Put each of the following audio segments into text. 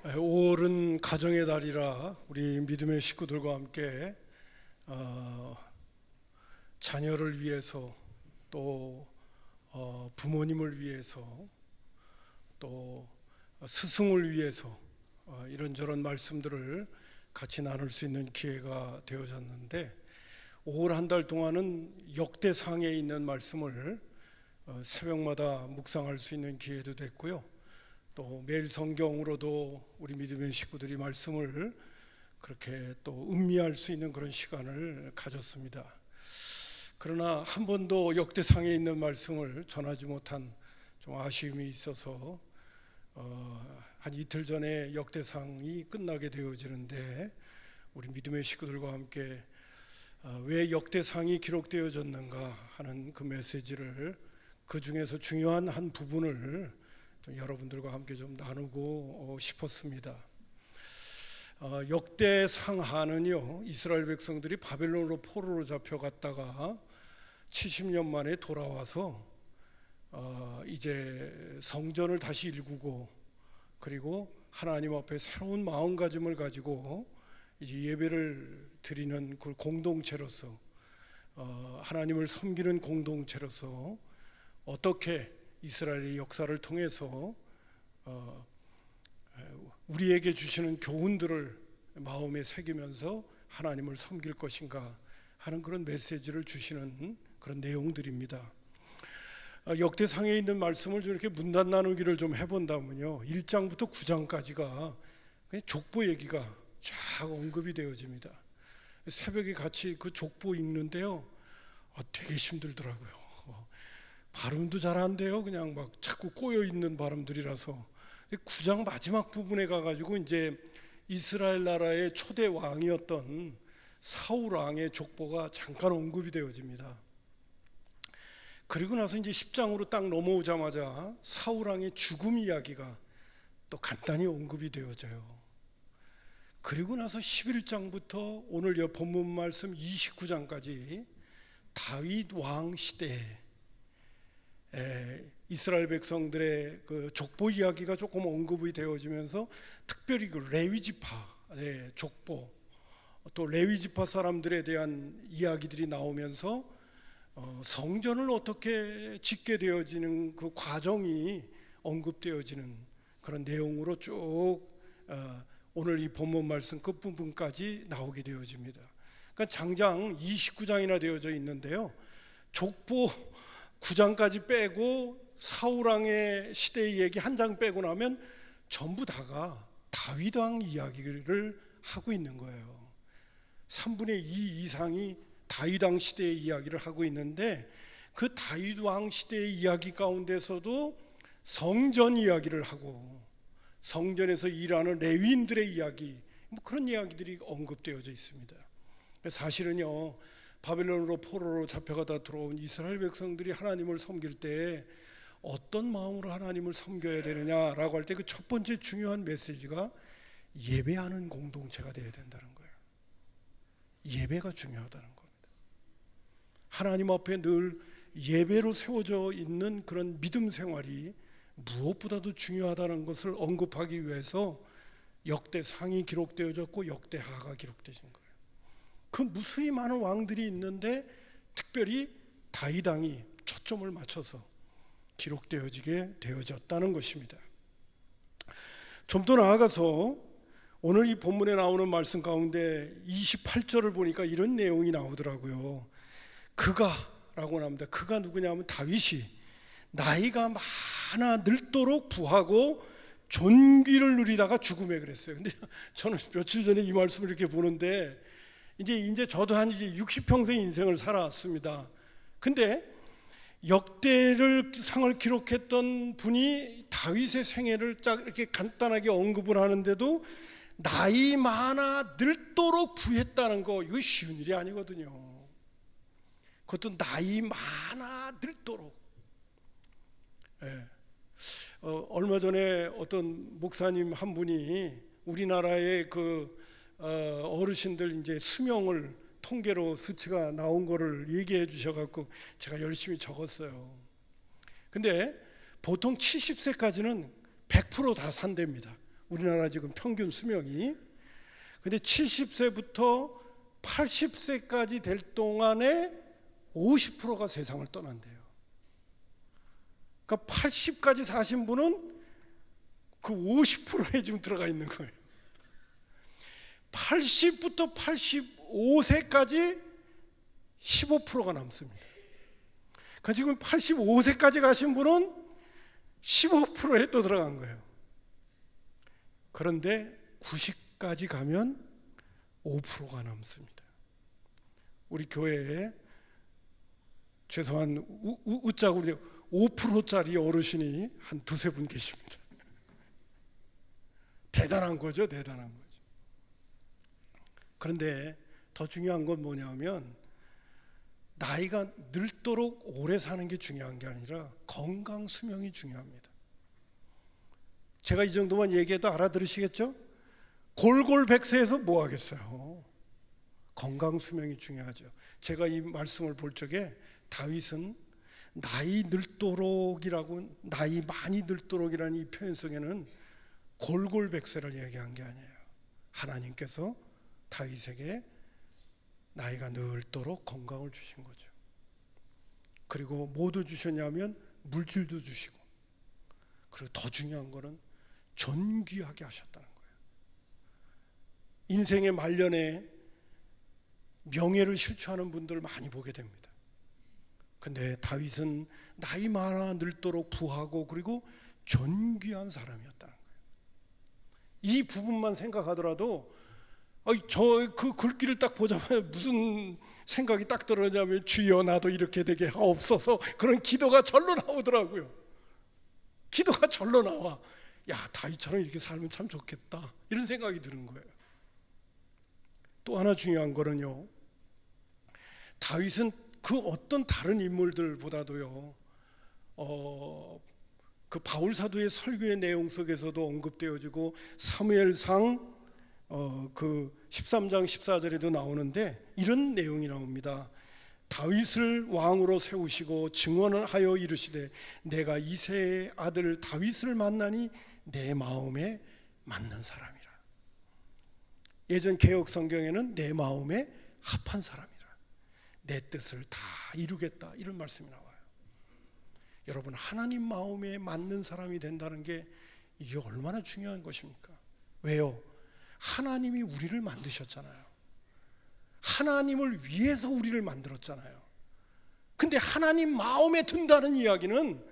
5월은 가정의 달이라 우리 믿음의 식구들과 함께 자녀를 위해서 또 부모님을 위해서 또 스승을 위해서 이런저런 말씀들을 같이 나눌 수 있는 기회가 되어졌는데 5월 한 달 동안은 역대상에 있는 말씀을 새벽마다 묵상할 수 있는 기회도 됐고요. 또 매일 성경으로도 우리 믿음의 식구들이 말씀을 그렇게 또 음미할 수 있는 그런 시간을 가졌습니다. 그러나 한 번도 역대상에 있는 말씀을 전하지 못한 좀 아쉬움이 있어서 한 이틀 전에 역대상이 끝나게 되어지는데 우리 믿음의 식구들과 함께 왜 역대상이 기록되어졌는가 하는 그 메시지를 그 중에서 중요한 한 부분을 좀 여러분들과 함께 좀 나누고 싶었습니다. 역대상하는요, 이스라엘 백성들이 바벨론으로 포로로 잡혀갔다가 70년 만에 돌아와서 이제 성전을 다시 일구고 그리고 하나님 앞에 새로운 마음가짐을 가지고 이제 예배를 드리는 그 공동체로서 하나님을 섬기는 공동체로서 어떻게 이스라엘의 역사를 통해서 우리에게 주시는 교훈들을 마음에 새기면서 하나님을 섬길 것인가 하는 그런 메시지를 주시는 그런 내용들입니다. 역대상에 있는 말씀을 좀 이렇게 문단 나누기를 좀 해본다면요, 1장부터 9장까지가 그냥 족보 얘기가 쫙 언급이 되어집니다. 새벽에 같이 그 족보 읽는데요, 되게 힘들더라고요. 발음도 잘 안 돼요. 그냥 막 자꾸 꼬여 있는 발음들이라서 9장 마지막 부분에 가가지고 이제 이스라엘 나라의 초대 왕이었던 사울 왕의 족보가 잠깐 언급이 되어집니다. 그리고 나서 이제 10장으로 딱 넘어오자마자 사울 왕의 죽음 이야기가 또 간단히 언급이 되어져요. 그리고 나서 11장부터 오늘 본문 말씀 29장까지 다윗 왕 시대에 이스라엘 백성들의 그 족보 이야기가 조금 언급이 되어지면서 특별히 그 레위지파의 족보, 또 레위지파 사람들에 대한 이야기들이 나오면서 성전을 어떻게 짓게 되어지는 그 과정이 언급되어지는 그런 내용으로 쭉 오늘 이 본문 말씀 끝부분까지 나오게 되어집니다. 그러니까 장장 29장이나 되어져 있는데요, 족보 9장까지 빼고 사울왕의 시대의 얘기 한 장 빼고 나면 전부 다가 다윗 왕 이야기를 하고 있는 거예요. 3분의 2 이상이 다윗 왕 시대의 이야기를 하고 있는데 그 다윗 왕 시대의 이야기 가운데서도 성전 이야기를 하고 성전에서 일하는 레위인들의 이야기, 그런 이야기들이 언급되어져 있습니다. 사실은요, 바벨론으로 포로로 잡혀가다 들어온 이스라엘 백성들이 하나님을 섬길 때 어떤 마음으로 하나님을 섬겨야 되느냐라고 할 때 그 첫 번째 중요한 메시지가 예배하는 공동체가 되어야 된다는 거예요. 예배가 중요하다는 겁니다. 하나님 앞에 늘 예배로 세워져 있는 그런 믿음 생활이 무엇보다도 중요하다는 것을 언급하기 위해서 역대상이 기록되어졌고 역대하가 기록되신 거예요. 그 무수히 많은 왕들이 있는데 특별히 다윗 왕이 초점을 맞춰서 기록되어지게 되어졌다는 것입니다. 좀 더 나아가서 오늘 이 본문에 나오는 말씀 가운데 28절을 보니까 이런 내용이 나오더라고요. 그가라고 나옵니다. 그가 누구냐면 다윗이 나이가 많아 늙도록 부하고 존귀를 누리다가 죽음에 그랬어요. 근데 저는 며칠 전에 이 말씀을 이렇게 보는데 이제 저도 한 60평생 인생을 살아왔습니다. 근데 역대를 상을 기록했던 분이 다윗의 생애를 딱 이렇게 간단하게 언급을 하는데도 나이 많아 늙도록 부했다는 거, 이거 쉬운 일이 아니거든요. 그것도 나이 많아 늙도록. 얼마 전에 어떤 목사님 한 분이 우리나라의 그 어르신들 이제 수명을 통계로 수치가 나온 거를 얘기해 주셔갖고 제가 열심히 적었어요. 근데 보통 70세까지는 100% 다 산답니다. 우리나라 지금 평균 수명이. 근데 70세부터 80세까지 될 동안에 50%가 세상을 떠난대요. 그러니까 80까지 사신 분은 그 50%에 지금 들어가 있는 거예요. 80부터 85세까지 15%가 남습니다. 그러니까 지금 85세까지 가신 분은 15%에 또 들어간 거예요. 그런데 90까지 가면 5%가 남습니다. 우리 교회에 최소한 웃자고 5%짜리 어르신이 한 두세 분 계십니다. 대단한 거죠, 대단한 거죠. 그런데 더 중요한 건 뭐냐면 나이가 늙도록 오래 사는 게 중요한 게 아니라 건강 수명이 중요합니다. 제가 이 정도만 얘기해도 알아들으시겠죠? 골골백세에서 뭐 하겠어요? 건강 수명이 중요하죠. 제가 이 말씀을 볼 적에 다윗은 나이 늙도록이라고, 나이 많이 늙도록이라는 이 표현 속에는 골골백세를 얘기한 게 아니에요. 하나님께서 다윗에게 나이가 늙도록 건강을 주신 거죠. 그리고 뭐도 주셨냐면 물질도 주시고, 그리고 더 중요한 거는 존귀하게 하셨다는 거예요. 인생의 말년에 명예를 실추하는 분들을 많이 보게 됩니다. 근데 다윗은 나이 많아 늙도록 부하고 그리고 존귀한 사람이었다는 거예요. 이 부분만 생각하더라도 저 그 글귀를 딱 보자마자 무슨 생각이 딱 들어오냐면 주여 나도 이렇게 되게 하옵소서, 그런 기도가 절로 나오더라고요. 기도가 절로 나와. 야, 다윗처럼 이렇게 살면 참 좋겠다, 이런 생각이 드는 거예요. 또 하나 중요한 거는요, 다윗은 그 어떤 다른 인물들보다도요, 그 바울 사도의 설교의 내용 속에서도 언급되어지고 사무엘상 그 13장 14절에도 나오는데 이런 내용이 나옵니다. 다윗을 왕으로 세우시고 증언을 하여 이르시되 내가 이새의 아들 다윗을 만나니 내 마음에 맞는 사람이라. 예전 개역 성경에는 내 마음에 합한 사람이라, 내 뜻을 다 이루겠다, 이런 말씀이 나와요. 여러분, 하나님 마음에 맞는 사람이 된다는 게 이게 얼마나 중요한 것입니까? 왜요? 하나님이 우리를 만드셨잖아요. 하나님을 위해서 우리를 만들었잖아요. 근데 하나님 마음에 든다는 이야기는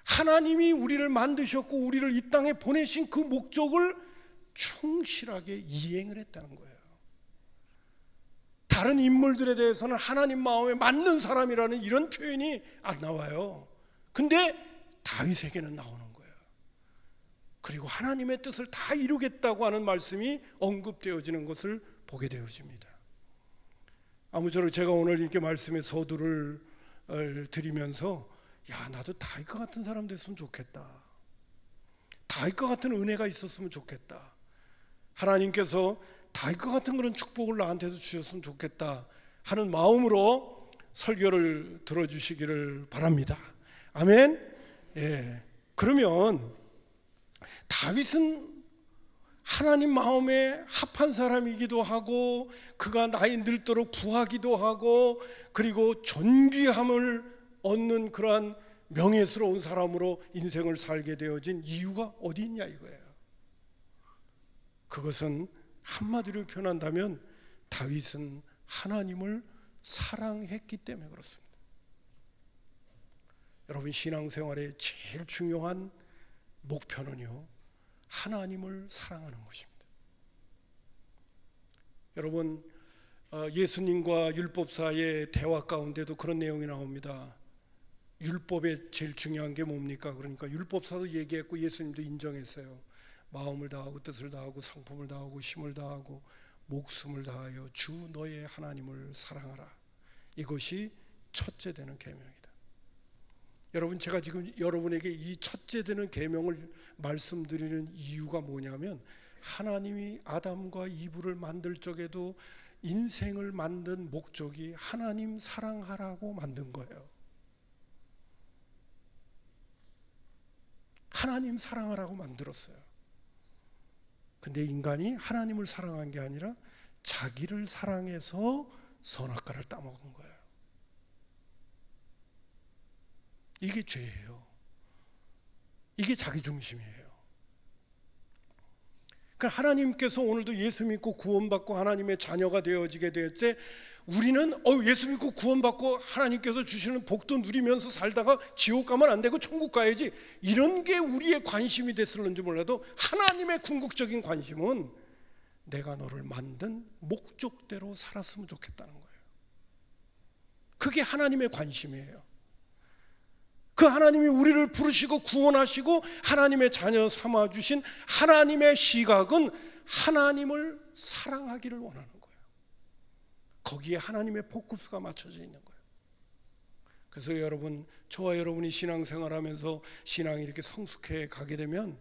하나님이 우리를 만드셨고 우리를 이 땅에 보내신 그 목적을 충실하게 이행을 했다는 거예요. 다른 인물들에 대해서는 하나님 마음에 맞는 사람이라는 이런 표현이 안 나와요. 근데 다윗에게는 나오는 거예요. 그리고 하나님의 뜻을 다 이루겠다고 하는 말씀이 언급되어지는 것을 보게 되어집니다. 아무쪼록 제가 오늘 이렇게 말씀의 서두를 드리면서 야, 나도 다윗과 같은 사람 됐으면 좋겠다, 다윗과 같은 은혜가 있었으면 좋겠다, 하나님께서 다윗과 같은 그런 축복을 나한테도 주셨으면 좋겠다 하는 마음으로 설교를 들어주시기를 바랍니다. 아멘. 예. 그러면 다윗은 하나님 마음에 합한 사람이기도 하고 그가 나이 늙도록 부하기도 하고 그리고 존귀함을 얻는 그러한 명예스러운 사람으로 인생을 살게 되어진 이유가 어디 있냐 이거예요. 그것은 한마디로 표현한다면 다윗은 하나님을 사랑했기 때문에 그렇습니다. 여러분, 신앙생활의 제일 중요한 목표는요, 하나님을 사랑하는 것입니다. 여러분, 예수님과 율법 사이의 대화 가운데도 그런 내용이 나옵니다. 율법의 제일 중요한 게 뭡니까? 그러니까 율법사도 얘기했고 예수님도 인정했어요. 마음을 다하고 뜻을 다하고 성품을 다하고 힘을 다하고 목숨을 다하여 주 너의 하나님을 사랑하라. 이것이 첫째 되는 계명이다. 여러분, 제가 지금 여러분에게 이 첫째 되는 계명을 말씀드리는 이유가 뭐냐면 하나님이 아담과 이브를 만들 적에도 인생을 만든 목적이 하나님 사랑하라고 만든 거예요. 하나님 사랑하라고 만들었어요. 근데 인간이 하나님을 사랑한 게 아니라 자기를 사랑해서 선악과를 따먹은 거예요. 이게 죄예요. 이게 자기중심이에요. 그러니까 하나님께서 오늘도 예수 믿고 구원받고 하나님의 자녀가 되어지게 될 때 우리는 예수 믿고 구원받고 하나님께서 주시는 복도 누리면서 살다가 지옥 가면 안 되고 천국 가야지, 이런 게 우리의 관심이 됐을는지 몰라도 하나님의 궁극적인 관심은 내가 너를 만든 목적대로 살았으면 좋겠다는 거예요. 그게 하나님의 관심이에요. 그 하나님이 우리를 부르시고 구원하시고 하나님의 자녀 삼아주신 하나님의 시각은 하나님을 사랑하기를 원하는 거예요. 거기에 하나님의 포커스가 맞춰져 있는 거예요. 그래서 여러분, 저와 여러분이 신앙생활하면서 신앙이 이렇게 성숙해 가게 되면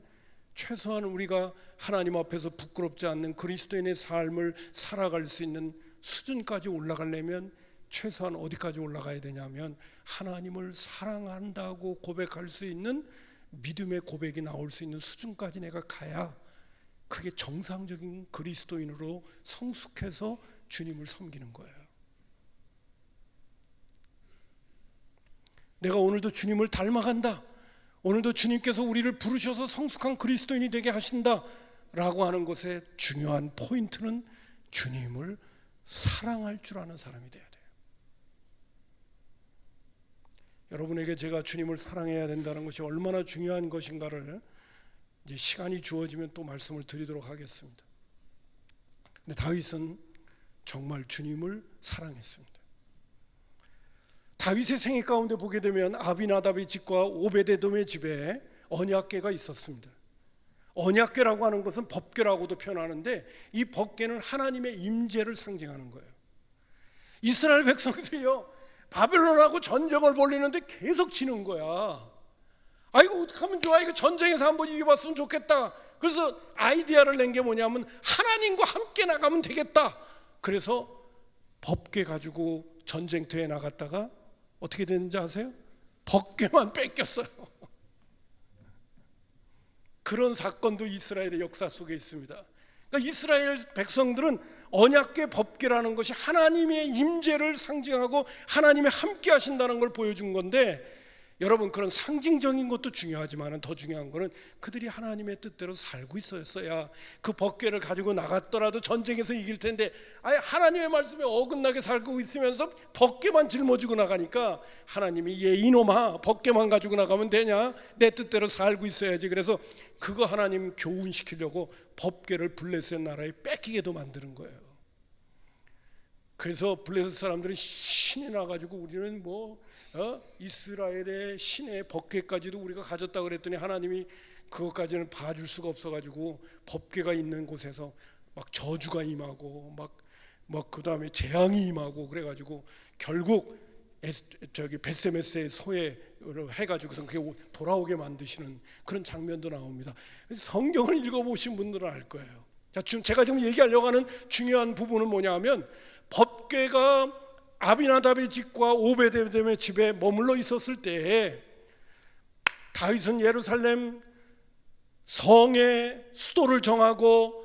최소한 우리가 하나님 앞에서 부끄럽지 않는 그리스도인의 삶을 살아갈 수 있는 수준까지 올라가려면 최소한 어디까지 올라가야 되냐면 하나님을 사랑한다고 고백할 수 있는 믿음의 고백이 나올 수 있는 수준까지 내가 가야 그게 정상적인 그리스도인으로 성숙해서 주님을 섬기는 거예요. 내가 오늘도 주님을 닮아간다, 오늘도 주님께서 우리를 부르셔서 성숙한 그리스도인이 되게 하신다 라고 하는 것의 중요한 포인트는 주님을 사랑할 줄 아는 사람이 돼야 돼요. 여러분에게 제가 주님을 사랑해야 된다는 것이 얼마나 중요한 것인가를 이제 시간이 주어지면 또 말씀을 드리도록 하겠습니다. 근데 다윗은 정말 주님을 사랑했습니다. 다윗의 생애 가운데 보게 되면 아비나답의 집과 오베데돔의 집에 언약궤가 있었습니다. 언약궤라고 하는 것은 법궤라고도 표현하는데 이 법궤는 하나님의 임재를 상징하는 거예요. 이스라엘 백성들이요, 바벨론하고 전쟁을 벌리는데 계속 지는 거야. 이거 어떻게 하면 좋아? 이거 전쟁에서 한번 이겨봤으면 좋겠다. 그래서 아이디어를 낸 게 뭐냐면 하나님과 함께 나가면 되겠다. 그래서 법궤 가지고 전쟁터에 나갔다가 어떻게 됐는지 아세요? 법궤만 뺏겼어요. 그런 사건도 이스라엘의 역사 속에 있습니다. 그러니까 이스라엘 백성들은 언약궤 법궤라는 것이 하나님의 임재를 상징하고 하나님의 함께 하신다는 걸 보여준 건데, 여러분, 그런 상징적인 것도 중요하지만 더 중요한 거는 그들이 하나님의 뜻대로 살고 있었어야 그 법궤를 가지고 나갔더라도 전쟁에서 이길 텐데, 하나님의 말씀에 어긋나게 살고 있으면서 법궤만 짊어지고 나가니까 하나님이 얘 이놈아, 법궤만 가지고 나가면 되냐? 내 뜻대로 살고 있어야지. 그래서 그거 하나님 교훈시키려고 법궤를 블레셋 나라에 뺏기게도 만드는 거예요. 그래서 블레셋 사람들은 신이 나가지고 우리는 이스라엘의 신의 법궤까지도 우리가 가졌다고 그랬더니 하나님이 그것까지는 봐줄 수가 없어가지고 법궤가 있는 곳에서 막 저주가 임하고 막 그 다음에 재앙이 임하고 그래가지고 결국 벳세메스의 소회를 해가지고서 그게 돌아오게 만드시는 그런 장면도 나옵니다. 성경을 읽어보신 분들은 알 거예요. 자, 제가 지금 얘기하려고 하는 중요한 부분은 뭐냐면, 법궤가 아비나답의 집과 오베데돔의 집에 머물러 있었을 때에 다윗은 예루살렘 성의 수도를 정하고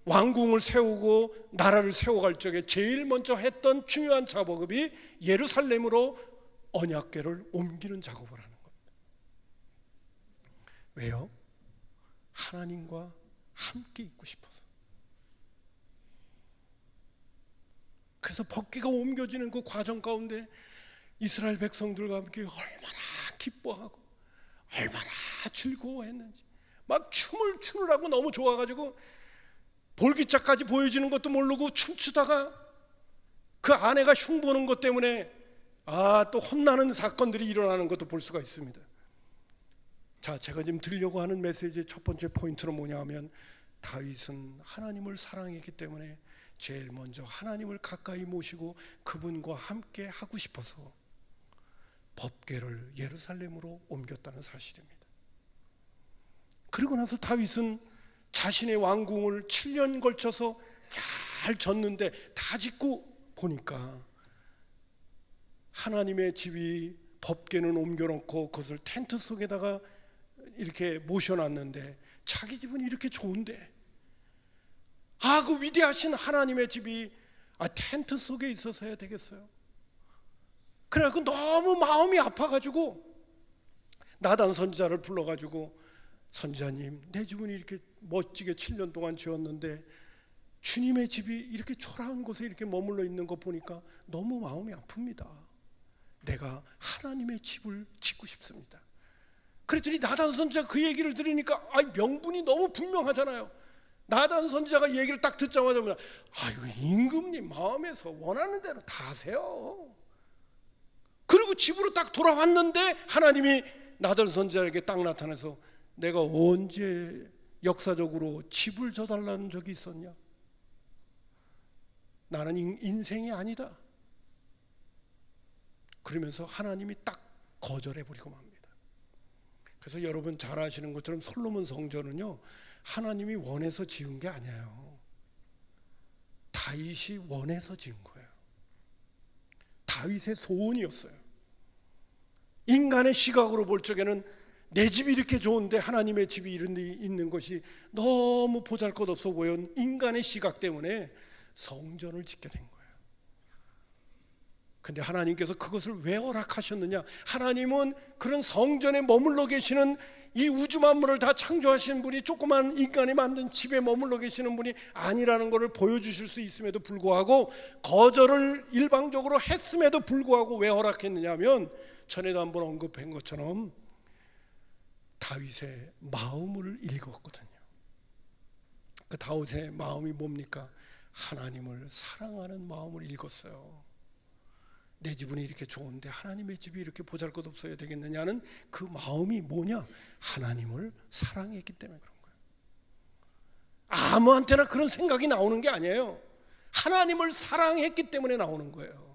왕궁을 세우고 나라를 세워갈 적에 제일 먼저 했던 중요한 작업이 예루살렘으로 언약궤를 옮기는 작업을 하는 겁니다. 왜요? 하나님과 함께 있고 싶어서. 그래서 법궤가 옮겨지는 그 과정 가운데 이스라엘 백성들과 함께 얼마나 기뻐하고 얼마나 즐거워했는지, 막 춤을 추느라고 너무 좋아가지고 볼기짝까지 보여지는 것도 모르고 춤추다가 그 아내가 흉보는 것 때문에 또 혼나는 사건들이 일어나는 것도 볼 수가 있습니다. 자, 제가 지금 드리려고 하는 메시지의 첫 번째 포인트는 뭐냐 하면, 다윗은 하나님을 사랑했기 때문에 제일 먼저 하나님을 가까이 모시고 그분과 함께 하고 싶어서 법궤를 예루살렘으로 옮겼다는 사실입니다. 그리고 나서 다윗은 자신의 왕궁을 7년 걸쳐서 잘 졌는데 다 짓고 보니까 하나님의 집이 법궤는 옮겨놓고 그것을 텐트 속에다가 이렇게 모셔놨는데 자기 집은 이렇게 좋은데 그 위대하신 하나님의 집이 텐트 속에 있어서야 되겠어요? 그래갖고 너무 마음이 아파가지고 나단 선지자를 불러가지고, 선지자님, 내 집은 이렇게 멋지게 7년 동안 지었는데 주님의 집이 이렇게 초라한 곳에 이렇게 머물러 있는 것 보니까 너무 마음이 아픕니다. 내가 하나님의 집을 짓고 싶습니다. 그랬더니 나단 선지자가 그 얘기를 들으니까 명분이 너무 분명하잖아요. 나단 선지자가 얘기를 딱 듣자마자 임금님 마음에서 원하는 대로 다 하세요. 그리고 집으로 딱 돌아왔는데 하나님이 나단 선지자에게 딱 나타나서, 내가 언제 역사적으로 집을 져달라는 적이 있었냐? 나는 인생이 아니다. 그러면서 하나님이 딱 거절해버리고 맙니다. 그래서 여러분 잘 아시는 것처럼 솔로몬 성전은요, 하나님이 원해서 지은 게 아니에요. 다윗이 원해서 지은 거예요. 다윗의 소원이었어요. 인간의 시각으로 볼 적에는 내 집이 이렇게 좋은데 하나님의 집이 이런 데 있는 것이 너무 보잘것없어 보여 인간의 시각 때문에 성전을 짓게 된 거예요. 근데 하나님께서 그것을 왜 허락하셨느냐? 하나님은 그런 성전에 머물러 계시는, 이 우주 만물을 다 창조하신 분이 조그만 인간이 만든 집에 머물러 계시는 분이 아니라는 것을 보여주실 수 있음에도 불구하고 거절을 일방적으로 했음에도 불구하고 왜 허락했느냐 하면, 전에도 한번 언급한 것처럼 다윗의 마음을 읽었거든요. 그 다윗의 마음이 뭡니까? 하나님을 사랑하는 마음을 읽었어요. 내 집은 이렇게 좋은데 하나님의 집이 이렇게 보잘것없어야 되겠느냐는 그 마음이 뭐냐? 하나님을 사랑했기 때문에 그런 거예요. 아무한테나 그런 생각이 나오는 게 아니에요. 하나님을 사랑했기 때문에 나오는 거예요.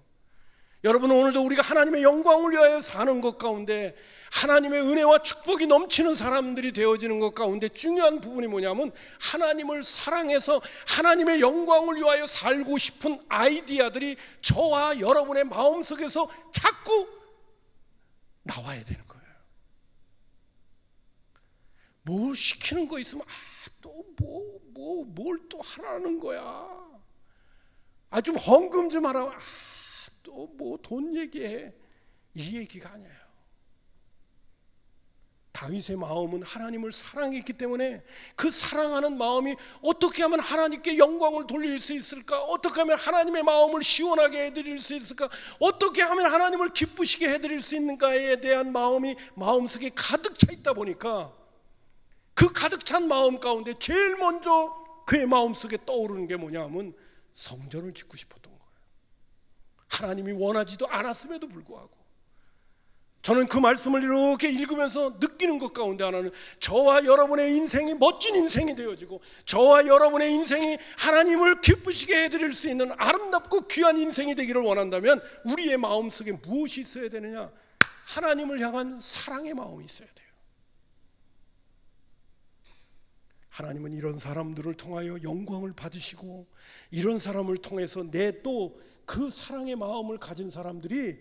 여러분, 오늘도 우리가 하나님의 영광을 위하여 사는 것 가운데, 하나님의 은혜와 축복이 넘치는 사람들이 되어지는 것 가운데 중요한 부분이 뭐냐면, 하나님을 사랑해서 하나님의 영광을 위하여 살고 싶은 아이디어들이 저와 여러분의 마음속에서 자꾸 나와야 되는 거예요. 뭘 시키는 거 있으면 뭘 또 하라는 거야. 좀 헌금 좀 하라. 또 뭐 돈 얘기해. 이 얘기가 아니에요. 다윗의 마음은 하나님을 사랑했기 때문에 그 사랑하는 마음이 어떻게 하면 하나님께 영광을 돌릴 수 있을까? 어떻게 하면 하나님의 마음을 시원하게 해드릴 수 있을까? 어떻게 하면 하나님을 기쁘시게 해드릴 수 있는가에 대한 마음이 마음속에 가득 차 있다 보니까, 그 가득 찬 마음 가운데 제일 먼저 그의 마음속에 떠오르는 게 뭐냐 하면 성전을 짓고 싶었던 거예요. 하나님이 원하지도 않았음에도 불구하고. 저는 그 말씀을 이렇게 읽으면서 느끼는 것 가운데 하나는, 저와 여러분의 인생이 멋진 인생이 되어지고, 저와 여러분의 인생이 하나님을 기쁘시게 해드릴 수 있는 아름답고 귀한 인생이 되기를 원한다면 우리의 마음속에 무엇이 있어야 되느냐? 하나님을 향한 사랑의 마음이 있어야 돼요. 하나님은 이런 사람들을 통하여 영광을 받으시고, 이런 사람을 통해서 내 또 그 사랑의 마음을 가진 사람들이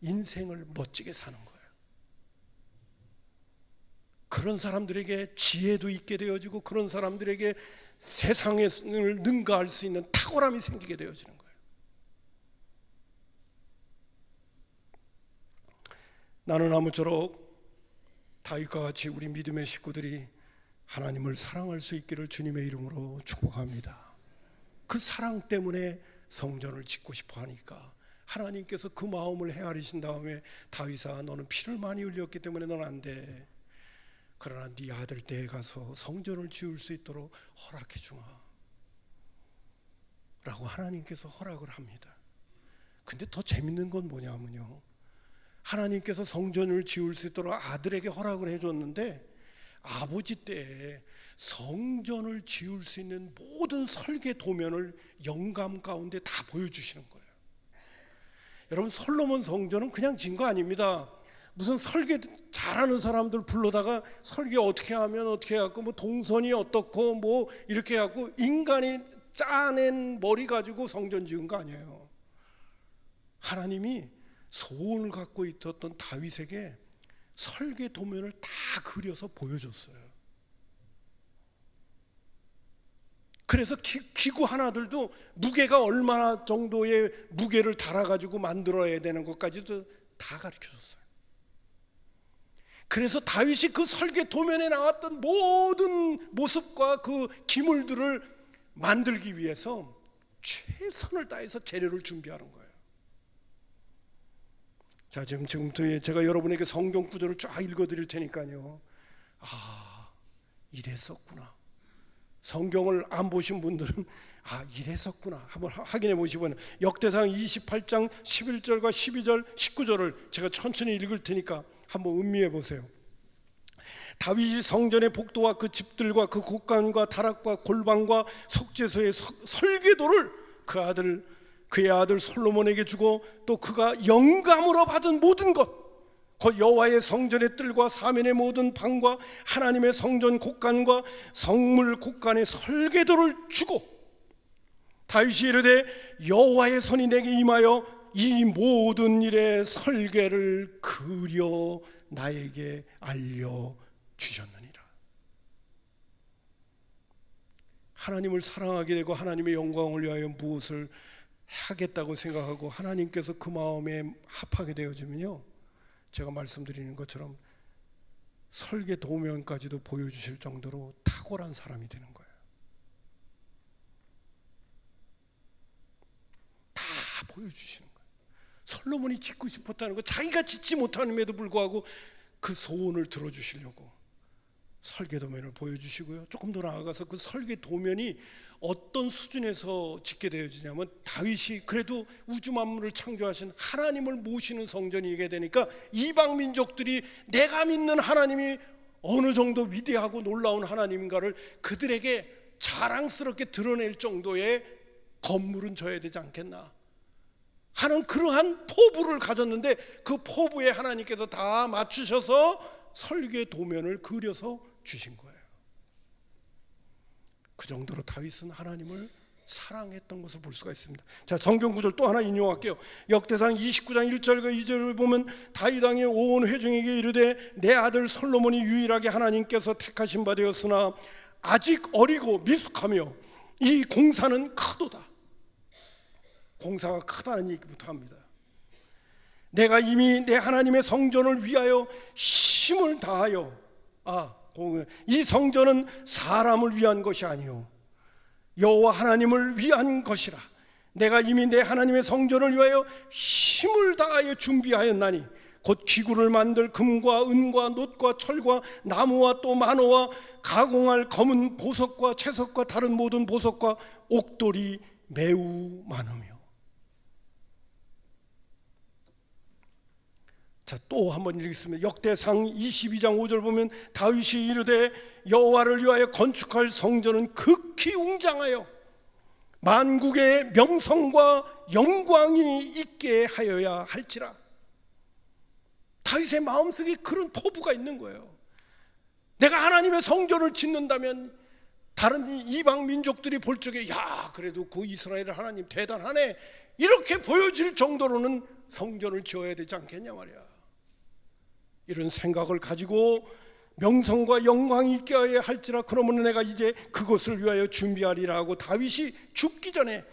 인생을 멋지게 사는 거예요. 그런 사람들에게 지혜도 있게 되어지고, 그런 사람들에게 세상을 능가할 수 있는 탁월함이 생기게 되어지는 거예요. 나는 아무쪼록 다윗과 같이 우리 믿음의 식구들이 하나님을 사랑할 수 있기를 주님의 이름으로 축복합니다. 그 사랑 때문에 성전을 짓고 싶어 하니까 하나님께서 그 마음을 헤아리신 다음에, 다윗아, 너는 피를 많이 흘렸기 때문에 넌 안 돼. 그러나 네 아들 때에 가서 성전을 지을 수 있도록 허락해 주마 라고 하나님께서 허락을 합니다. 근데 더 재밌는 건 뭐냐면요, 하나님께서 성전을 지을 수 있도록 아들에게 허락을 해줬는데, 아버지 때에 성전을 지을 수 있는 모든 설계 도면을 영감 가운데 다 보여주시는 거예요. 여러분, 솔로몬 성전은 그냥 지은 거 아닙니다. 무슨 설계 잘하는 사람들 불러다가 설계 어떻게 하면 어떻게 해갖고 뭐 동선이 어떻고 뭐 이렇게 해갖고 인간이 짜낸 머리 가지고 성전 지은 거 아니에요. 하나님이 소원을 갖고 있었던 다윗에게 설계 도면을 다 그려서 보여줬어요. 그래서 기구 하나들도 무게가 얼마나 정도의 무게를 달아가지고 만들어야 되는 것까지도 다 가르쳐줬어요. 그래서 다윗이 그 설계 도면에 나왔던 모든 모습과 그 기물들을 만들기 위해서 최선을 다해서 재료를 준비하는 거예요. 자, 지금부터 제가 여러분에게 성경 구절을 쫙 읽어드릴 테니까요. 이랬었구나. 성경을 안 보신 분들은 이랬었구나 한번 확인해 보시면, 역대상 28장 11절과 12절 19절을 제가 천천히 읽을 테니까 한번 음미해 보세요. 다윗이 성전의 복도와 그 집들과 그 곡간과 다락과 골방과 속죄소의 설계도를 그의 아들 솔로몬에게 주고, 또 그가 영감으로 받은 모든 것, 곧 여호와의 성전의 뜰과 사면의 모든 방과 하나님의 성전 곡간과 성물 곡간의 설계도를 주고, 다윗이 이르되 여호와의 손이 내게 임하여 이 모든 일의 설계를 그려 나에게 알려 주셨느니라. 하나님을 사랑하게 되고 하나님의 영광을 위하여 무엇을 하겠다고 생각하고 하나님께서 그 마음에 합하게 되어지면요, 제가 말씀드리는 것처럼 설계 도면까지도 보여주실 정도로 탁월한 사람이 되는 거예요. 다 보여주시는 거예요. 솔로몬이 짓고 싶었다는 거, 자기가 짓지 못함에도 불구하고 그 소원을 들어주시려고 설계 도면을 보여주시고요. 조금 더 나아가서 그 설계 도면이 어떤 수준에서 짓게 되어지냐면, 다윗이 그래도 우주 만물을 창조하신 하나님을 모시는 성전이게 되니까 이방 민족들이 내가 믿는 하나님이 어느 정도 위대하고 놀라운 하나님인가를 그들에게 자랑스럽게 드러낼 정도의 건물은 져야 되지 않겠나 하는 그러한 포부를 가졌는데, 그 포부에 하나님께서 다 맞추셔서 설계 도면을 그려서 주신 거예요. 그 정도로 다윗은 하나님을 사랑했던 것을 볼 수가 있습니다. 자, 성경 구절 또 하나 인용할게요. 역대상 29장 1절과 2절을 보면, 다윗 왕이 온 회중에게 이르되 내 아들 솔로몬이 유일하게 하나님께서 택하신 바 되었으나 아직 어리고 미숙하며 이 공사는 크도다. 공사가 크다는 얘기부터 합니다. 내가 이미 내 하나님의 성전을 위하여 힘을 다하여, 이 성전은 사람을 위한 것이 아니요 여호와 하나님을 위한 것이라. 내가 이미 내 하나님의 성전을 위하여 힘을 다하여 준비하였나니 곧 기구를 만들 금과 은과 놋과 철과 나무와 또 만호와 가공할 검은 보석과 채석과 다른 모든 보석과 옥돌이 매우 많으며. 자, 또 한번 읽겠습니다. 역대상 22장 5절 보면, 다윗이 이르되 여호와를 위하여 건축할 성전은 극히 웅장하여 만국의 명성과 영광이 있게 하여야 할지라. 다윗의 마음속에 그런 포부가 있는 거예요. 내가 하나님의 성전을 짓는다면 다른 이방 민족들이 볼 적에 그래도 그 이스라엘 하나님 대단하네, 이렇게 보여질 정도로는 성전을 지어야 되지 않겠냐 말이야. 이런 생각을 가지고 명성과 영광이 있게 하여야 할지라. 그러면 내가 이제 그것을 위하여 준비하리라 하고, 다윗이 죽기 전에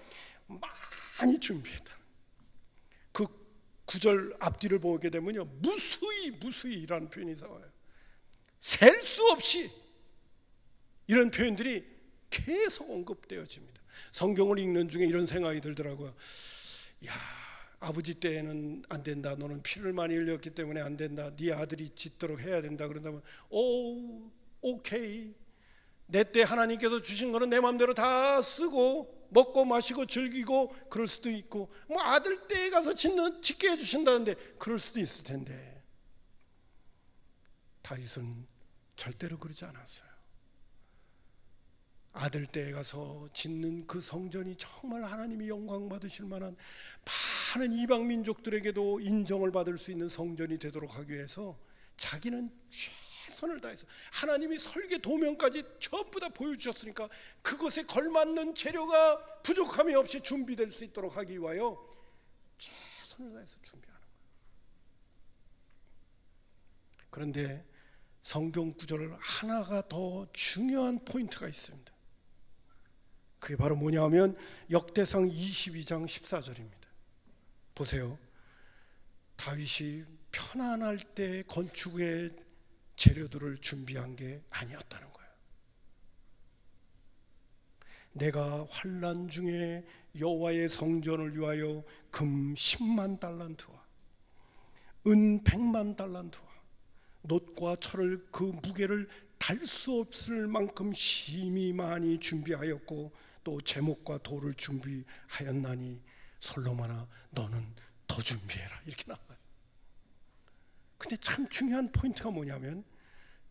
많이 준비했다. 그 구절 앞뒤를 보게 되면요, 무수히이라는 표현이 나와요. 셀 수 없이 이런 표현들이 계속 언급되어집니다. 성경을 읽는 중에 이런 생각이 들더라고요. 아버지 때에는 안 된다, 너는 피를 많이 흘렸기 때문에 안 된다, 네 아들이 짓도록 해야 된다. 그런다면 오케이, 내 때 하나님께서 주신 거는 내 마음대로 다 쓰고 먹고 마시고 즐기고 그럴 수도 있고, 뭐 아들 때에 가서 짓게 해주신다는데 그럴 수도 있을 텐데, 다윗은 절대로 그러지 않았어요. 아들 때에 가서 짓는 그 성전이 정말 하나님이 영광 받으실 만한 많은 이방 민족들에게도 인정을 받을 수 있는 성전이 되도록 하기 위해서 자기는 최선을 다해서, 하나님이 설계 도면까지 전부 다 보여주셨으니까 그것에 걸맞는 재료가 부족함이 없이 준비될 수 있도록 하기 위하여 최선을 다해서 준비하는 거예요. 그런데 성경 구절 하나가 더 중요한 포인트가 있습니다. 그게 바로 뭐냐면 역대상 22장 14절입니다. 보세요. 다윗이 편안할 때 건축의 재료들을 준비한 게 아니었다는 거예요. 내가 환난 중에 여호와의 성전을 위하여 금 10만 달란트와 은 100만 달란트와 놋과 철을 그 무게를 달 수 없을 만큼 심히 많이 준비하였고 또 제목과 돌을 준비하였나니 솔로몬아 너는 더 준비해라, 이렇게 나와요. 근데 참 중요한 포인트가 뭐냐면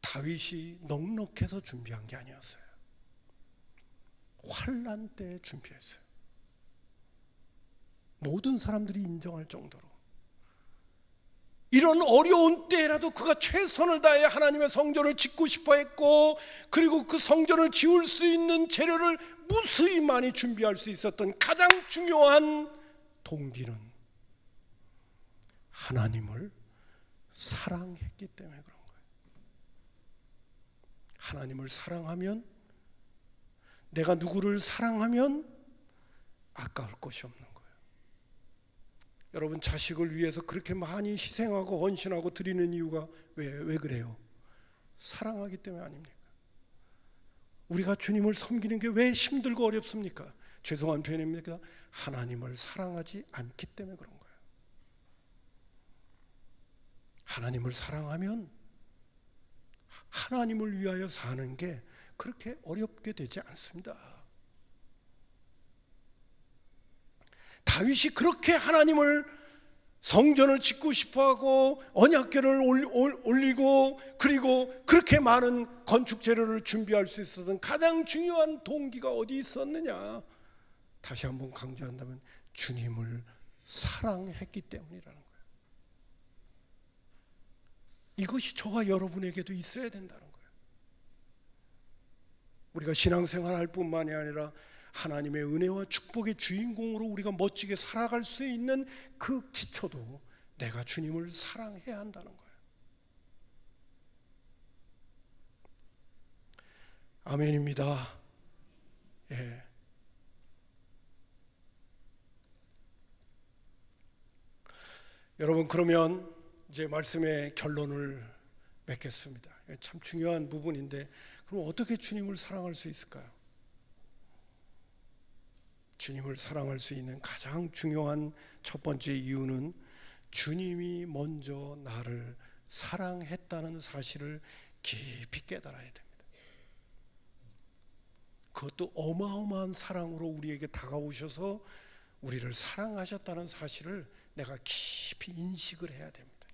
다윗이 넉넉해서 준비한 게 아니었어요. 환난 때 준비했어요. 모든 사람들이 인정할 정도로 이런 어려운 때라도 그가 최선을 다해 하나님의 성전을 짓고 싶어 했고, 그리고 그 성전을 지을 수 있는 재료를 무수히 많이 준비할 수 있었던 가장 중요한 동기는 하나님을 사랑했기 때문에 그런 거예요. 하나님을 사랑하면, 내가 누구를 사랑하면 아까울 것이 없는 거예요. 여러분, 자식을 위해서 그렇게 많이 희생하고 헌신하고 드리는 이유가 왜 그래요? 사랑하기 때문에 아닙니까? 우리가 주님을 섬기는 게 왜 힘들고 어렵습니까? 죄송한 표현입니까? 하나님을 사랑하지 않기 때문에 그런 거예요. 하나님을 사랑하면 하나님을 위하여 사는 게 그렇게 어렵게 되지 않습니다. 다윗이 그렇게 하나님을 성전을 짓고 싶어하고 언약궤를 올리고 그리고 그렇게 많은 건축 재료를 준비할 수 있었던 가장 중요한 동기가 어디 있었느냐? 다시 한번 강조한다면 주님을 사랑했기 때문이라는 거예요. 이것이 저와 여러분에게도 있어야 된다는 거예요. 우리가 신앙생활할 뿐만이 아니라 하나님의 은혜와 축복의 주인공으로 우리가 멋지게 살아갈 수 있는 그 기초도 내가 주님을 사랑해야 한다는 거예요. 아멘입니다. 예. 여러분, 그러면 이제 말씀의 결론을 맺겠습니다. 참 중요한 부분인데, 그럼 어떻게 주님을 사랑할 수 있을까요? 주님을 사랑할 수 있는 가장 중요한 첫 번째 이유는 주님이 먼저 나를 사랑했다는 사실을 깊이 깨달아야 됩니다. 그것도 어마어마한 사랑으로 우리에게 다가오셔서 우리를 사랑하셨다는 사실을 내가 깊이 인식을 해야 됩니다.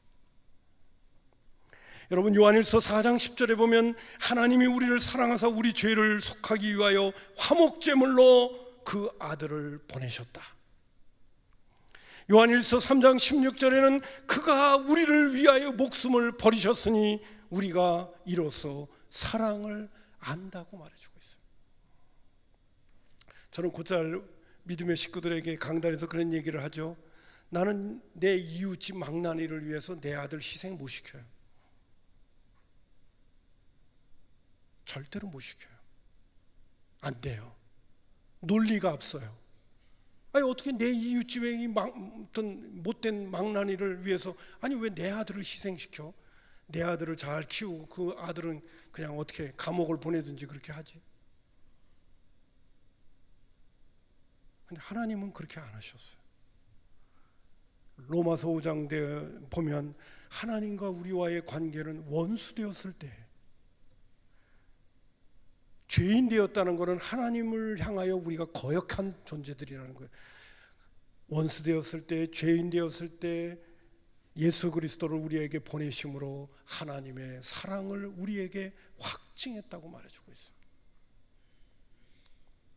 여러분, 요한일서 4장 10절에 보면 하나님이 우리를 사랑하사 우리 죄를 속하기 위하여 화목제물로 그 아들을 보내셨다. 요한일서 3장 16절에는 그가 우리를 위하여 목숨을 버리셨으니 우리가 이로써 사랑을 안다고 말해주고 있습니다. 저는 곧잘 믿음의 식구들에게 강단에서 그런 얘기를 하죠. 나는 내 이웃집 망나니를 위해서 내 아들 희생 못 시켜요. 절대로 못 시켜요. 안 돼요. 논리가 앞서요. 아니, 어떻게 내 이웃집에 이 어떤 못된 망나니를 위해서, 아니 왜 내 아들을 희생시켜? 내 아들을 잘 키우고 그 아들은 그냥 어떻게 감옥을 보내든지 그렇게 하지. 근데 하나님은 그렇게 안 하셨어요. 로마서 5장 보면 하나님과 우리와의 관계는 원수 되었을 때, 죄인 되었다는 것은 하나님을 향하여 우리가 거역한 존재들이라는 거예요. 원수 되었을 때, 죄인 되었을 때 예수 그리스도를 우리에게 보내심으로 하나님의 사랑을 우리에게 확증했다고 말해주고 있습니다.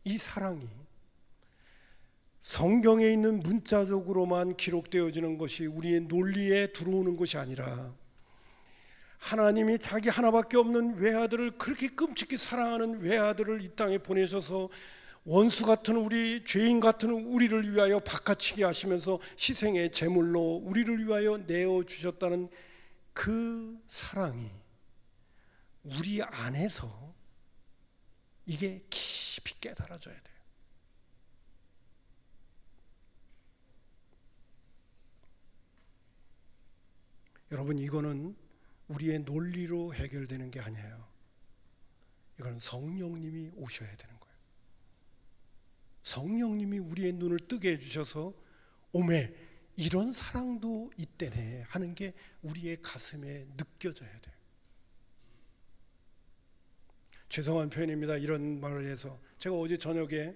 이 사랑이 성경에 있는 문자적으로만 기록되어지는 것이 우리의 논리에 들어오는 것이 아니라 하나님이 자기 하나밖에 없는 외아들을, 그렇게 끔찍히 사랑하는 외아들을 이 땅에 보내셔서 원수 같은 우리, 죄인 같은 우리를 위하여 바꿔치기 하시면서 희생의 제물로 우리를 위하여 내어주셨다는 그 사랑이 우리 안에서 이게 깊이 깨달아져야 돼요. 여러분, 이거는 우리의 논리로 해결되는 게 아니에요. 이거는 성령님이 오셔야 되는 거예요. 성령님이 우리의 눈을 뜨게 해주셔서 오메, 이런 사랑도 있대네 하는 게 우리의 가슴에 느껴져야 돼요. 죄송한 표현입니다. 이런 말을 해서. 제가 어제 저녁에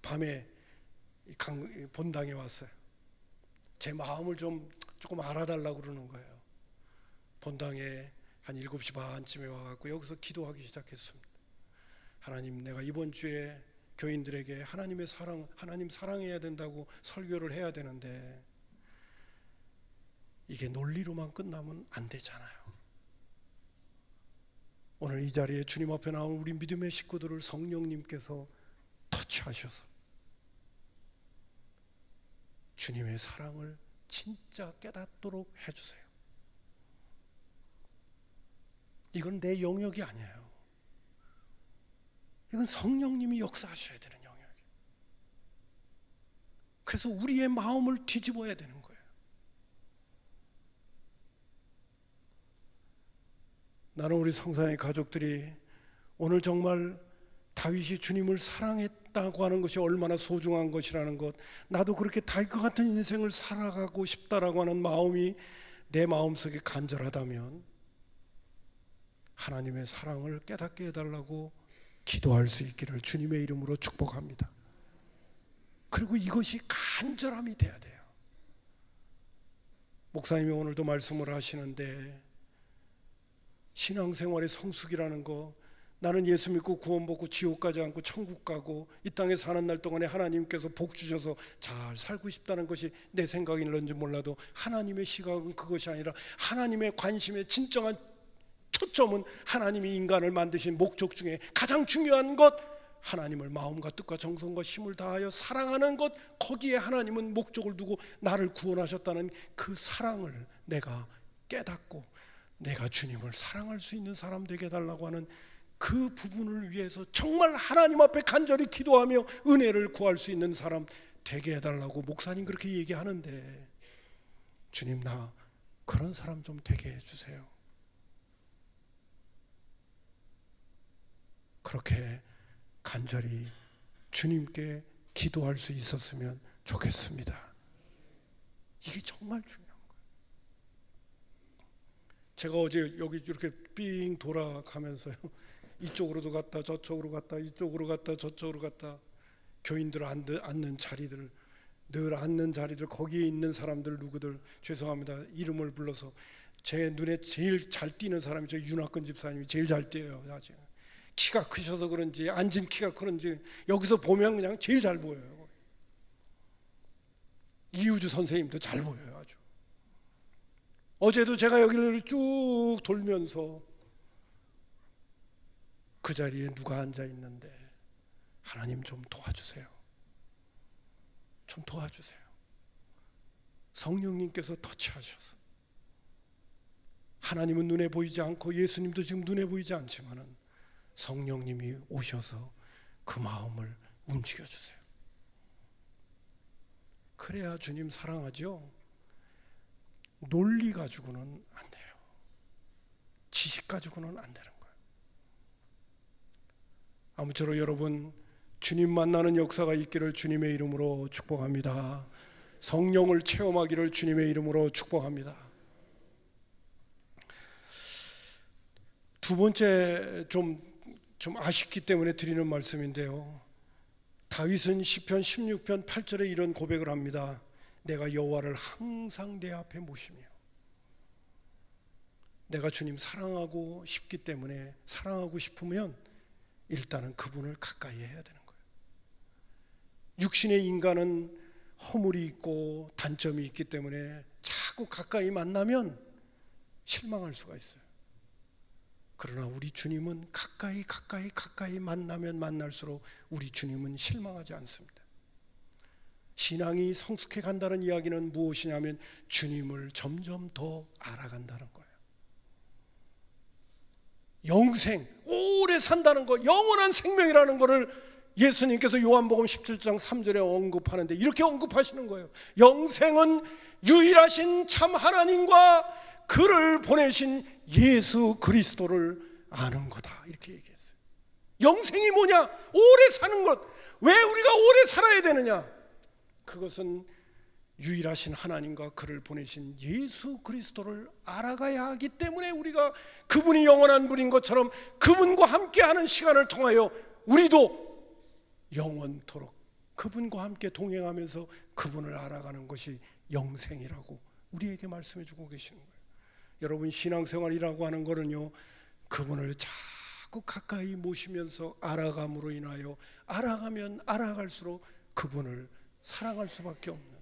밤에 본당에 왔어요. 제 마음을 조금 알아달라고 그러는 거예요. 본당에 한 7시 반쯤에 와갖고 여기서 기도하기 시작했습니다. 하나님, 내가 이번 주에 교인들에게 하나님의 사랑, 하나님 사랑해야 된다고 설교를 해야 되는데 이게 논리로만 끝나면 안 되잖아요. 오늘 이 자리에 주님 앞에 나온 우리 믿음의 식구들을 성령님께서 터치하셔서 주님의 사랑을 진짜 깨닫도록 해주세요. 이건 내 영역이 아니에요. 이건 성령님이 역사하셔야 되는 영역이에요. 그래서 우리의 마음을 뒤집어야 되는 거예요. 나는 우리 성산의 가족들이 오늘 정말 다윗이 주님을 사랑했다고 하는 것이 얼마나 소중한 것이라는 것, 나도 그렇게 다윗과 같은 인생을 살아가고 싶다라고 하는 마음이 내 마음속에 간절하다면 하나님의 사랑을 깨닫게 해달라고 기도할 수 있기를 주님의 이름으로 축복합니다. 그리고 이것이 간절함이 돼야 돼요. 목사님이 오늘도 말씀을 하시는데 신앙생활의 성숙이라는 거, 나는 예수 믿고 구원받고 지옥 가지 않고 천국 가고 이 땅에 사는 날 동안에 하나님께서 복 주셔서 잘 살고 싶다는 것이 내 생각일런지 몰라도 하나님의 시각은 그것이 아니라 하나님의 관심의 진정한 초점은 하나님이 인간을 만드신 목적 중에 가장 중요한 것, 하나님을 마음과 뜻과 정성과 힘을 다하여 사랑하는 것, 거기에 하나님은 목적을 두고 나를 구원하셨다는 그 사랑을 내가 깨닫고 내가 주님을 사랑할 수 있는 사람 되게 해달라고 하는 그 부분을 위해서 정말 하나님 앞에 간절히 기도하며 은혜를 구할 수 있는 사람 되게 해달라고 목사님 그렇게 얘기하는데, 주님, 나 그런 사람 좀 되게 해주세요. 그렇게 간절히 주님께 기도할 수 있었으면 좋겠습니다. 이게 정말 중요한 거예요. 제가 어제 여기 이렇게 삥 돌아가면서요, 이쪽으로도 갔다 저쪽으로 갔다 이쪽으로 갔다 저쪽으로 갔다, 교인들 앉는 자리들, 늘 앉는 자리들, 거기에 있는 사람들 누구들, 죄송합니다, 이름을 불러서 제 눈에 제일 잘 띄는 사람이 저 윤학근 집사님이 제일 잘 띄어요. 아직 키가 크셔서 그런지 앉은 키가 그런지 여기서 보면 그냥 제일 잘 보여요. 이우주 선생님도 잘 보여요. 아주 어제도 제가 여기를 쭉 돌면서 그 자리에 누가 앉아 있는데, 하나님 좀 도와주세요. 좀 도와주세요. 성령님께서 터치하셔서, 하나님은 눈에 보이지 않고 예수님도 지금 눈에 보이지 않지만은 성령님이 오셔서 그 마음을 움직여 주세요. 그래야 주님 사랑하죠. 논리 가지고는 안 돼요. 지식 가지고는 안 되는 거예요. 아무쪼록 여러분, 주님 만나는 역사가 있기를 주님의 이름으로 축복합니다. 성령을 체험하기를 주님의 이름으로 축복합니다. 두 번째 좀 아쉽기 때문에 드리는 말씀인데요, 다윗은 시편 16편 8절에 이런 고백을 합니다. 내가 여호와를 항상 내 앞에 모시며, 내가 주님 사랑하고 싶기 때문에, 사랑하고 싶으면 일단은 그분을 가까이 해야 되는 거예요. 육신의 인간은 허물이 있고 단점이 있기 때문에 자꾸 가까이 만나면 실망할 수가 있어요. 그러나 우리 주님은 가까이 만나면 만날수록 우리 주님은 실망하지 않습니다. 신앙이 성숙해 간다는 이야기는 무엇이냐면 주님을 점점 더 알아간다는 거예요. 영생, 오래 산다는 거, 영원한 생명이라는 것을 예수님께서 요한복음 17장 3절에 언급하는데 이렇게 언급하시는 거예요. 영생은 유일하신 참 하나님과 그를 보내신 예수 그리스도를 아는 거다, 이렇게 얘기했어요. 영생이 뭐냐? 오래 사는 것. 왜 우리가 오래 살아야 되느냐? 그것은 유일하신 하나님과 그를 보내신 예수 그리스도를 알아가야 하기 때문에 우리가 그분이 영원한 분인 것처럼 그분과 함께하는 시간을 통하여 우리도 영원토록 그분과 함께 동행하면서 그분을 알아가는 것이 영생이라고 우리에게 말씀해 주고 계시는 거예요. 여러분, 신앙생활이라고 하는 거는요, 그분을 자꾸 가까이 모시면서 알아감으로 인하여 알아가면 알아갈수록 그분을 사랑할 수밖에 없는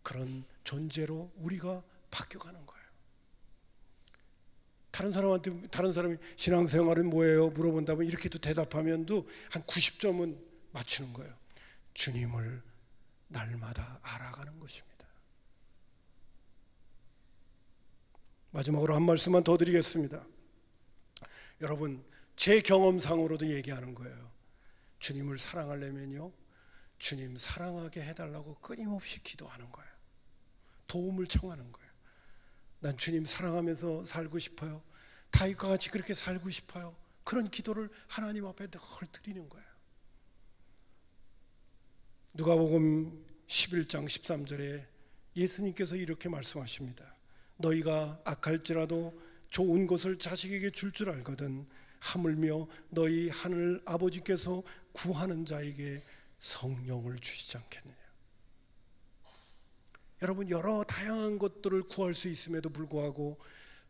그런 존재로 우리가 바뀌어가는 거예요. 다른 사람이 신앙생활은 뭐예요? 물어본다면 이렇게도 대답하면도 한 90점은 맞추는 거예요. 주님을 날마다 알아가는 것입니다. 마지막으로 한 말씀만 더 드리겠습니다. 여러분, 제 경험상으로도 얘기하는 거예요. 주님을 사랑하려면요, 주님 사랑하게 해달라고 끊임없이 기도하는 거예요. 도움을 청하는 거예요. 난 주님 사랑하면서 살고 싶어요. 다윗과 같이 그렇게 살고 싶어요. 그런 기도를 하나님 앞에 늘 드리는 거예요. 누가복음 11장 13절에 예수님께서 이렇게 말씀하십니다. 너희가 악할지라도 좋은 것을 자식에게 줄 알거든 하물며 너희 하늘 아버지께서 구하는 자에게 성령을 주시지 않겠느냐. 여러분, 여러 다양한 것들을 구할 수 있음에도 불구하고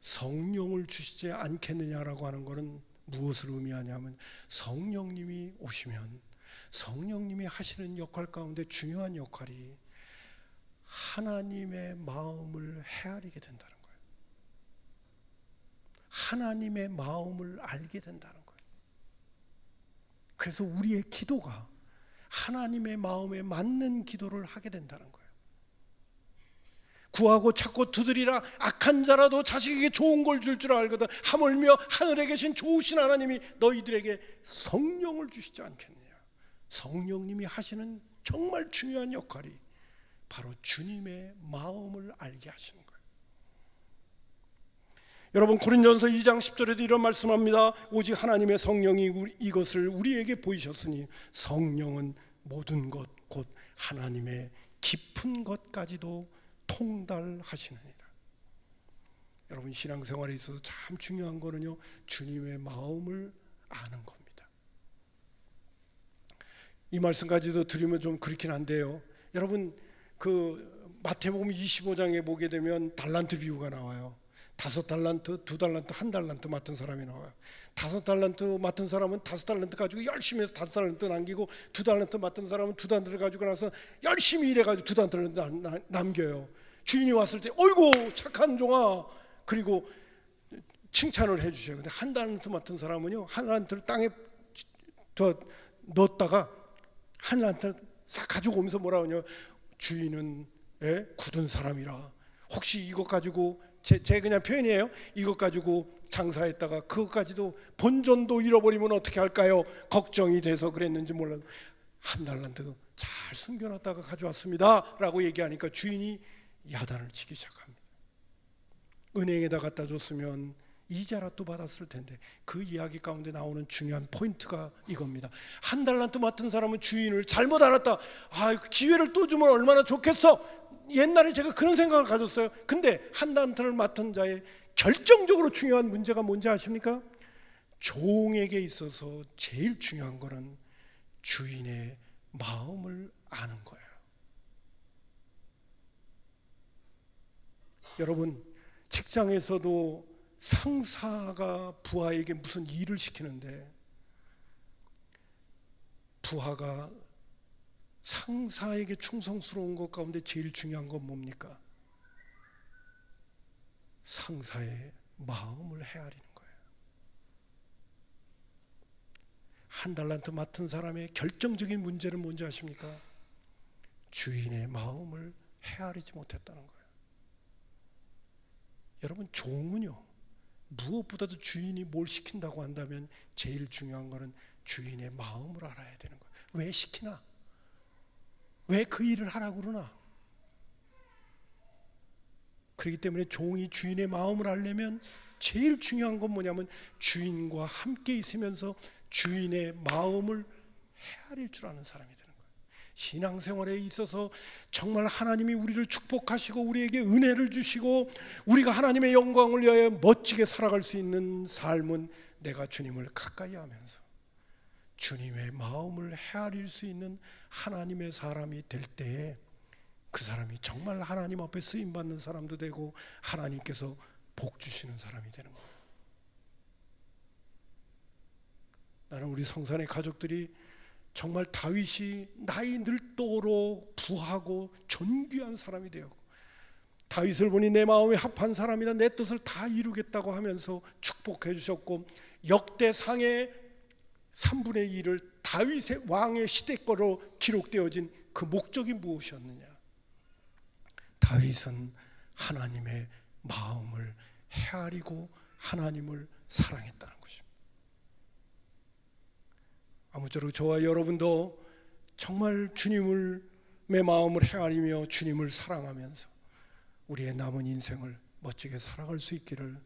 성령을 주시지 않겠느냐라고 하는 것은 무엇을 의미하냐면, 성령님이 오시면 성령님이 하시는 역할 가운데 중요한 역할이 하나님의 마음을 헤아리게 된다는 거예요. 하나님의 마음을 알게 된다는 거예요. 그래서 우리의 기도가 하나님의 마음에 맞는 기도를 하게 된다는 거예요. 구하고 찾고 두드리라. 악한 자라도 자식에게 좋은 걸 줄 알거든 하물며 하늘에 계신 좋으신 하나님이 너희들에게 성령을 주시지 않겠느냐. 성령님이 하시는 정말 중요한 역할이 바로 주님의 마음을 알게 하시는 거예요. 여러분, 고린도전서 2장 10절에도 이런 말씀합니다. 오직 하나님의 성령이 이것을 우리에게 보이셨으니 성령은 모든 것 곧 하나님의 깊은 것까지도 통달하시느니라. 여러분, 신앙생활에 있어서 참 중요한 거는요, 주님의 마음을 아는 겁니다. 이 말씀까지도 드리면 좀 그렇긴 한데요, 여러분, 그 마태복음 25장에 보게 되면 달란트 비유가 나와요. 5달란트, 2달란트, 1달란트 맡은 사람이 나와요. 5달란트 맡은 사람은 5달란트 가지고 열심히 해서 5달란트 남기고, 2달란트 맡은 사람은 2달란트를 가지고 나서 열심히 일해가지고 2달란트를 남겨요. 주인이 왔을 때 어이구 착한 종아, 그리고 칭찬을 해주셔요. 근데 1달란트 맡은 사람은요, 1달란트를 땅에 넣었다가 1달란트를 싹 가지고 오면서 뭐라 하냐, 주인은 굳은 사람이라 혹시 이것 가지고 제 그냥 표현이에요. 이것 가지고 장사했다가 그것까지도 본전도 잃어버리면 어떻게 할까요? 걱정이 돼서 그랬는지 몰라도 1달란트 잘 숨겨놨다가 가져왔습니다 라고 얘기하니까 주인이 야단을 치기 시작합니다. 은행에다 갖다 줬으면 이자라도 받았을 텐데. 그 이야기 가운데 나오는 중요한 포인트가 이겁니다. 1달란트 맡은 사람은 주인을 잘못 알았다. 기회를 또 주면 얼마나 좋겠어. 옛날에 제가 그런 생각을 가졌어요. 근데 1달란트를 맡은 자의 결정적으로 중요한 문제가 뭔지 아십니까? 종에게 있어서 제일 중요한 거는 주인의 마음을 아는 거예요. 여러분, 직장에서도 상사가 부하에게 무슨 일을 시키는데 부하가 상사에게 충성스러운 것 가운데 제일 중요한 건 뭡니까? 상사의 마음을 헤아리는 거예요. 1달란트 맡은 사람의 결정적인 문제는 뭔지 아십니까? 주인의 마음을 헤아리지 못했다는 거예요. 여러분, 종은요, 무엇보다도 주인이 뭘 시킨다고 한다면 제일 중요한 거는 주인의 마음을 알아야 되는 거예요. 왜 시키나? 왜 그 일을 하라고 그러나? 그렇기 때문에 종이 주인의 마음을 알려면 제일 중요한 건 뭐냐면 주인과 함께 있으면서 주인의 마음을 헤아릴 줄 아는 사람이 되는 거예요. 신앙생활에 있어서 정말 하나님이 우리를 축복하시고 우리에게 은혜를 주시고 우리가 하나님의 영광을 위하여 멋지게 살아갈 수 있는 삶은 내가 주님을 가까이 하면서 주님의 마음을 헤아릴 수 있는 하나님의 사람이 될 때에 그 사람이 정말 하나님 앞에 쓰임받는 사람도 되고 하나님께서 복 주시는 사람이 되는 거예요. 나는 우리 성산의 가족들이 정말 다윗이 나이 늙도록 부하고 존귀한 사람이 되었고 다윗을 보니 내 마음에 합한 사람이다 내 뜻을 다 이루겠다고 하면서 축복해 주셨고 역대상의 3분의 1을 다윗의 왕의 시대 거로 기록되어진 그 목적이 무엇이었느냐? 다윗은 하나님의 마음을 헤아리고 하나님을 사랑했다는 것입니다. 아무쪼록 저와 여러분도 정말 주님의 마음을 헤아리며 주님을 사랑하면서 우리의 남은 인생을 멋지게 살아갈 수 있기를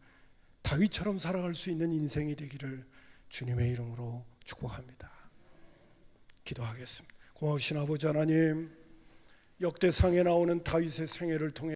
다윗처럼 살아갈 수 있는 인생이 되기를 주님의 이름으로 축복합니다. 기도하겠습니다. 고마우신 아버지 하나님, 역대상에 나오는 다윗의 생애를 통해